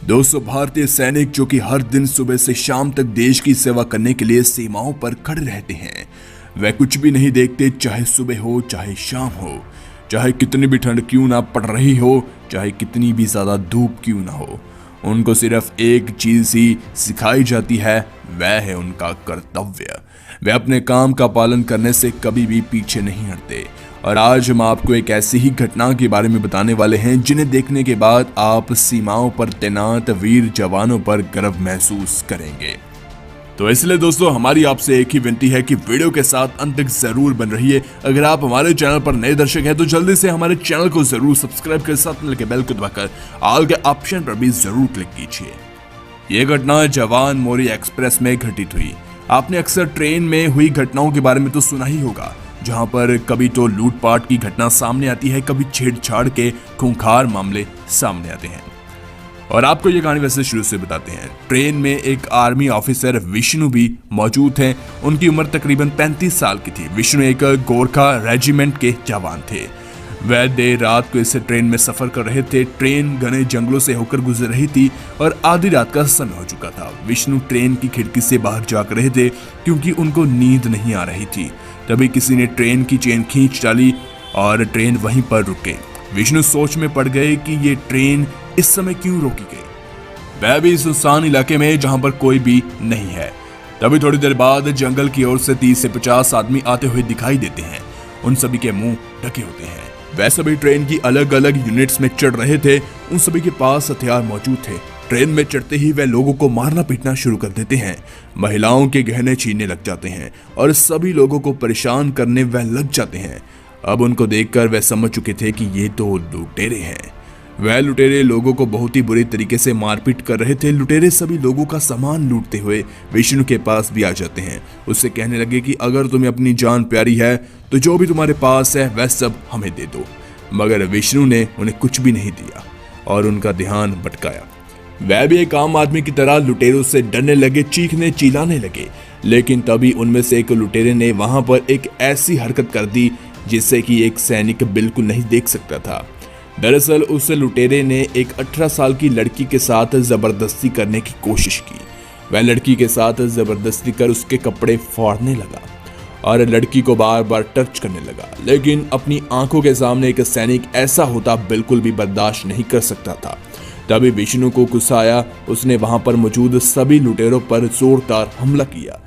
200 भारतीय सैनिक जो कि हर दिन सुबह से शाम तक देश की सेवा करने के लिए सीमाओं पर खड़े रहते हैं। वह कुछ भी नहीं देखते, चाहे सुबह हो चाहे शाम हो, चाहे कितनी भी ठंड क्यों ना पड़ रही हो, चाहे कितनी भी ज्यादा धूप क्यों ना हो। उनको सिर्फ एक चीज ही सिखाई जाती है, वह है उनका कर्तव्य। वे अपने काम का पालन करने से कभी भी पीछे नहीं हटते। और आज हम आपको एक ऐसी ही घटना के बारे में बताने वाले हैं जिन्हें देखने के बाद आप सीमाओं पर तैनात वीर जवानों पर गर्व महसूस करेंगे। तो इसलिए दोस्तों हमारी आपसे एक ही विनती है कि वीडियो के साथ अंत तक जरूर बन रहिए। अगर आप हमारे चैनल पर नए दर्शक हैं तो जल्दी से हमारे चैनल को जरूर सब्सक्राइब कर साथ में बेल को दबाकर ऑल के ऑप्शन पर भी जरूर क्लिक कीजिए। ये घटना जवान मोरी एक्सप्रेस में घटित हुई। आपने अक्सर ट्रेन में हुई घटनाओं के बारे में तो सुना ही होगा, जहां पर कभी तो लूटपाट की घटना सामने आती है, कभी छेड़छाड़ के खूंखार मामले सामने आते हैं। और आपको ये कहानी वैसे शुरू से बताते हैं। ट्रेन में एक आर्मी ऑफिसर विष्णु भी मौजूद हैं। उनकी उम्र तकरीबन 35 साल की थी। विष्णु एक गोरखा रेजिमेंट के जवान थे। वह देर रात को इस ट्रेन में सफर कर रहे थे। ट्रेन घने जंगलों से होकर गुजर रही थी और आधी रात का समय हो चुका था। विष्णु ट्रेन की खिड़की से बाहर झांक रहे थे क्योंकि उनको नींद नहीं आ रही थी। तभी किसी ने ट्रेन की चेन खींच डाली और ट्रेन वहीं पर रुक गई। विष्णु सोच में पड़ गए कि ये ट्रेन इस समय क्यों रोकी गई, वह भी सुनसान इलाके में जहां पर कोई भी नहीं है। तभी थोड़ी देर बाद जंगल की ओर से 30 से 50 आदमी आते हुए दिखाई देते हैं। उन सभी के मुंह ढके होते हैं। वह सभी ट्रेन की अलग अलग यूनिट्स में चढ़ रहे थे। उन सभी के पास हथियार मौजूद थे। ट्रेन में चढ़ते ही वह लोगों को मारना पीटना शुरू कर देते हैं। महिलाओं के गहने छीनने लग जाते हैं और सभी लोगों को परेशान करने वह लग जाते हैं। अब उनको देखकर वह समझ चुके थे कि ये तो लुटेरे हैं। वह लुटेरे लोगों को बहुत ही बुरी तरीके से मारपीट कर रहे थे। लुटेरे सभी लोगों का सामान लूटते हुए विष्णु के पास भी आ जाते हैं। उससे कहने लगे कि अगर तुम्हें अपनी जान प्यारी है तो जो भी तुम्हारे पास है वह सब हमें दे दो। मगर विष्णु ने उन्हें कुछ भी नहीं दिया और उनका ध्यान भटकाया। वह भी एक आम आदमी की तरह लुटेरों से डरने लगे, चीखने चिल्लाने लगे। लेकिन तभी उनमें से एक लुटेरे ने वहां पर एक ऐसी हरकत कर दी जिससे कि एक सैनिक बिल्कुल नहीं देख सकता था। दरअसल उस लुटेरे ने एक 18 साल की लड़की के साथ जबरदस्ती करने की कोशिश की। वह लड़की के साथ जबरदस्ती कर उसके कपड़े फाड़ने लगा और लड़की को बार बार टच करने लगा। लेकिन अपनी आंखों के सामने एक सैनिक ऐसा होता बिल्कुल भी बर्दाश्त नहीं कर सकता था। तभी विष्णु को गुस्सा आया। उसने वहां पर मौजूद सभी लुटेरों पर जोरदार हमला किया।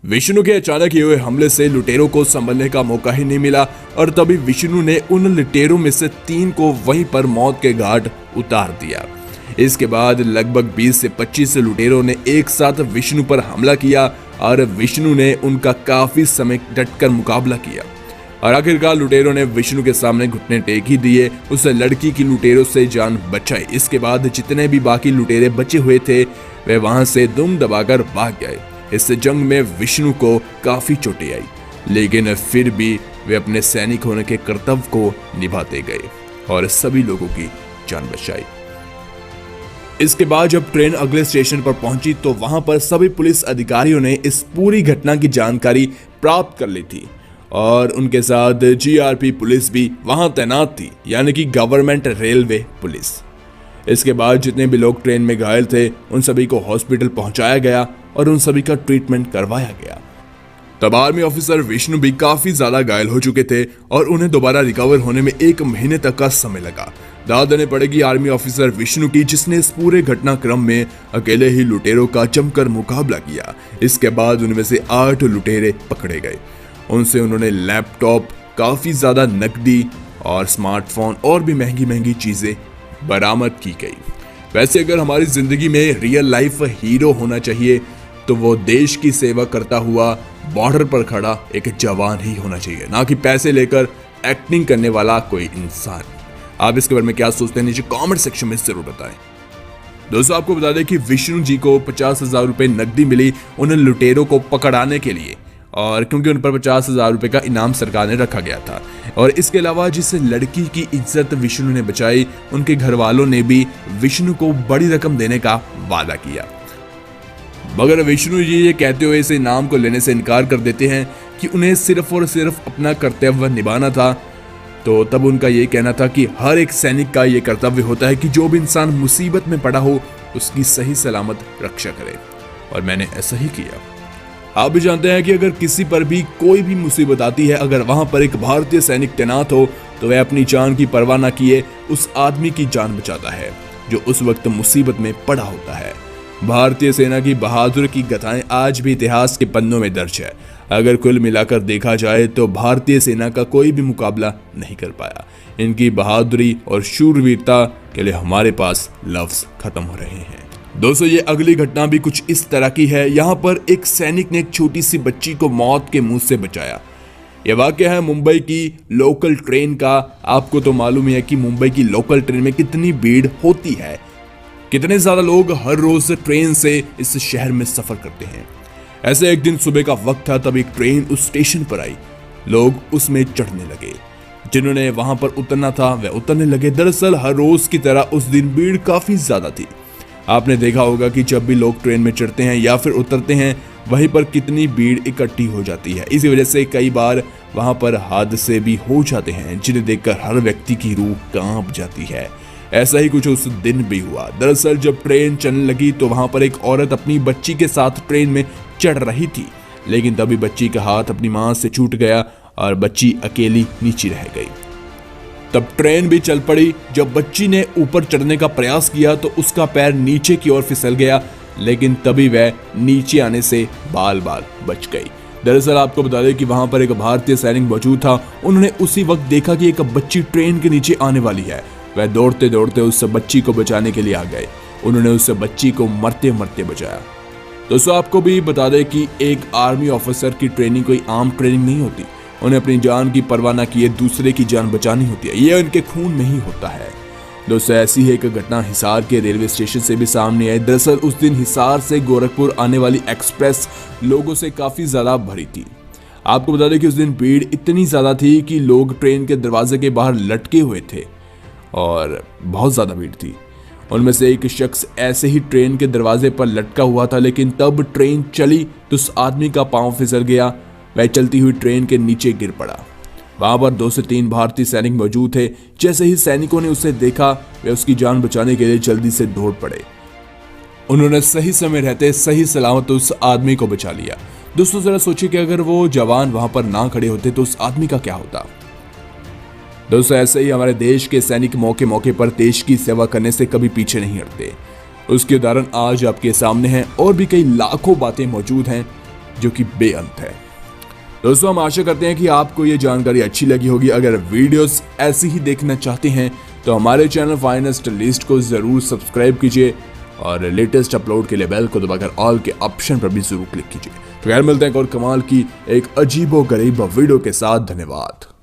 विष्णु के अचानक हुए हमले से लुटेरों को संभलने का मौका ही नहीं मिला और तभी विष्णु ने उन लुटेरों में से 3 को वहीं पर मौत के घाट उतार दिया। इसके बाद लगभग 20 से 25 लुटेरों ने एक साथ विष्णु पर हमला किया और विष्णु ने उनका काफी समय डटकर मुकाबला किया और आखिरकार लुटेरों ने विष्णु के सामने घुटने टेक ही दिए। उस लड़की की लुटेरों से जान बचाई। इसके बाद जितने भी बाकी लुटेरे बचे हुए थे वे वहां से दुम दबाकर भाग गए। इस जंग में विष्णु को काफी चोटें आई, लेकिन फिर भी वे अपने सैनिक होने के कर्तव्य को निभाते गए और सभी लोगों की जान बचाई। इसके बाद जब ट्रेन अगले स्टेशन पर पहुंची तो वहां पर सभी पुलिस अधिकारियों ने इस पूरी घटना की जानकारी प्राप्त कर ली थी और उनके साथ जीआरपी पुलिस भी वहां तैनात थी, यानी कि गवर्नमेंट रेलवे पुलिस। इसके बाद जितने भी लोग ट्रेन में घायल थे उन सभी को हॉस्पिटल पहुंचाया गया और उन सभी का ट्रीटमेंट करवाया गया। तब आर्मी ऑफिसर विष्णु भी काफी ज्यादा घायल हो चुके थे और उन्हें दोबारा रिकवर होने में 1 महीने तक का समय लगा। दाद देने पड़ेगी आर्मी ऑफिसर विष्णु की, जिसने इस पूरे घटनाक्रम में अकेले ही लुटेरों का जमकर मुकाबला किया। इसके बाद उनमें से 8 लुटेरे पकड़े गए। उनसे उन्होंने लैपटॉप, काफी ज्यादा नकदी और स्मार्टफोन और भी महंगी महंगी चीजें बरामद की गई। वैसे अगर हमारी जिंदगी में रियल लाइफ हीरो होना चाहिए तो वो देश की सेवा करता हुआ बॉर्डर पर खड़ा एक जवान ही होना चाहिए, ना कि पैसे लेकर एक्टिंग करने वाला कोई इंसान। आप इसके बारे में क्या सोचते हैं नीचे कमेंट सेक्शन में जरूर बताएं। दोस्तों आपको बता दें कि विष्णु जी को 50,000 रुपए नकदी मिली उन लुटेरों को पकड़ाने के लिए, और क्योंकि उन पर 50,000 रुपए का इनाम सरकार ने रखा गया था। और इसके अलावा जिस लड़की की इज्जत विष्णु ने बचाई, उनके घर वालों ने भी विष्णु को बड़ी रकम देने का वादा किया। मगर विष्णु जी ये कहते हुए इस इनाम को लेने से इनकार कर देते हैं कि उन्हें सिर्फ और सिर्फ अपना कर्तव्य निभाना था। तो तब उनका ये कहना था कि हर एक सैनिक का ये कर्तव्य होता है कि जो भी इंसान मुसीबत में पड़ा हो उसकी सही सलामत रक्षा करे, और मैंने ऐसा ही किया। आप भी जानते हैं कि अगर किसी पर भी कोई भी मुसीबत आती है, अगर वहां पर एक भारतीय सैनिक तैनात हो तो वह अपनी जान की परवाह न किए उस आदमी की जान बचाता है जो उस वक्त मुसीबत में पड़ा होता है। भारतीय सेना की बहादुरी की गाथाएं आज भी इतिहास के पन्नों में दर्ज है। अगर कुल मिलाकर देखा जाए तो भारतीय सेना का कोई भी मुकाबला नहीं कर पाया। इनकी बहादुरी और शूरवीरता के लिए हमारे पास लफ्ज खत्म हो रहे हैं। दोस्तों, ये अगली घटना भी कुछ इस तरह की है। यहाँ पर एक सैनिक ने एक छोटी सी बच्ची को मौत के मुंह से बचाया। यह वाकया है मुंबई की लोकल ट्रेन का। आपको तो मालूम ही है कि मुंबई की लोकल ट्रेन में कितनी भीड़ होती है, कितने ज्यादा लोग हर रोज ट्रेन से इस शहर में सफर करते हैं। ऐसे एक दिन सुबह का वक्त था, तब एक ट्रेन उस स्टेशन पर आई। लोग उसमें चढ़ने लगे, जिन्होंने वहां पर उतरना था वह उतरने लगे। दरअसल हर रोज की तरह उस दिन भीड़ काफी ज्यादा थी। आपने देखा होगा कि जब भी लोग ट्रेन में चढ़ते हैं या फिर उतरते हैं, वहीं पर कितनी भीड़ इकट्ठी हो जाती है। इसी वजह से कई बार वहां पर हादसे भी हो जाते हैं, जिन्हें देखकर हर व्यक्ति की रूह कांप जाती है। ऐसा ही कुछ उस दिन भी हुआ। दरअसल जब ट्रेन चलने लगी तो वहां पर एक औरत अपनी बच्ची के साथ ट्रेन में चढ़ रही थी, लेकिन तभी बच्ची का हाथ अपनी मां से छूट गया और बच्ची अकेली नीचे रह गई। तब ट्रेन भी चल पड़ी। जब बच्ची ने ऊपर चढ़ने का प्रयास किया तो उसका पैर नीचे की ओर फिसल गया, लेकिन तभी वह नीचे आने से बाल बाल बच गई। दरअसल आपको बता दें कि वहां पर एक भारतीय सैनिक मौजूद था। उन्होंने उसी वक्त देखा कि एक बच्ची ट्रेन के नीचे आने वाली है। वह दौड़ते दौड़ते उस बच्ची को बचाने के लिए आ गए। उन्होंने उस बच्ची को मरते मरते बचाया। दोस्तों, आपको भी बता दें कि एक आर्मी ऑफिसर की ट्रेनिंग कोई आम ट्रेनिंग नहीं होती। उन्हें अपनी जान की परवाह न किए दूसरे की जान बचानी होती है। यह उनके खून में ही होता है। दोस्तों, ऐसी ही एक घटना हिसार के रेलवे स्टेशन से भी सामने आई। दरअसल उस दिन हिसार से गोरखपुर आने वाली एक्सप्रेस लोगों से काफी ज्यादा भरी थी। आपको बता दें कि उस दिन भीड़ इतनी ज्यादा थी कि लोग ट्रेन के दरवाजे के बाहर लटके हुए थे और बहुत ज्यादा भीड़ थी। उनमें से एक शख्स ऐसे ही ट्रेन के दरवाजे पर लटका हुआ था, लेकिन तब ट्रेन चली तो उस आदमी का पांव फिसल गया। वह चलती हुई ट्रेन के नीचे गिर पड़ा। वहां पर 2 से 3 भारतीय सैनिक मौजूद थे। जैसे ही सैनिकों ने उसे देखा, वे उसकी जान बचाने के लिए जल्दी से दौड़ पड़े। उन्होंने सही समय रहते सही सलामत उस आदमी को बचा लिया। दोस्तों, जरा सोचिए कि अगर वो जवान वहां पर ना खड़े होते तो उस आदमी का क्या होता। दोस्तों, ऐसे ही हमारे देश के सैनिक मौके मौके पर देश की सेवा करने से कभी पीछे नहीं हटते। उसके उदाहरण आज आपके सामने हैं और भी कई लाखों बातें मौजूद हैं जो कि बेअंत है। दोस्तों, हम आशा करते हैं कि आपको ये जानकारी अच्छी लगी होगी। अगर वीडियोस ऐसी ही देखना चाहते हैं तो हमारे चैनल फाइनेस्ट लिस्ट को जरूर सब्सक्राइब कीजिए और लेटेस्ट अपलोड के लिए बेल को दबाकर ऑल के ऑप्शन पर भी जरूर क्लिक कीजिए। तो यार, मिलते हैं और कमाल की एक अजीबो गरीब वीडियो के साथ। धन्यवाद।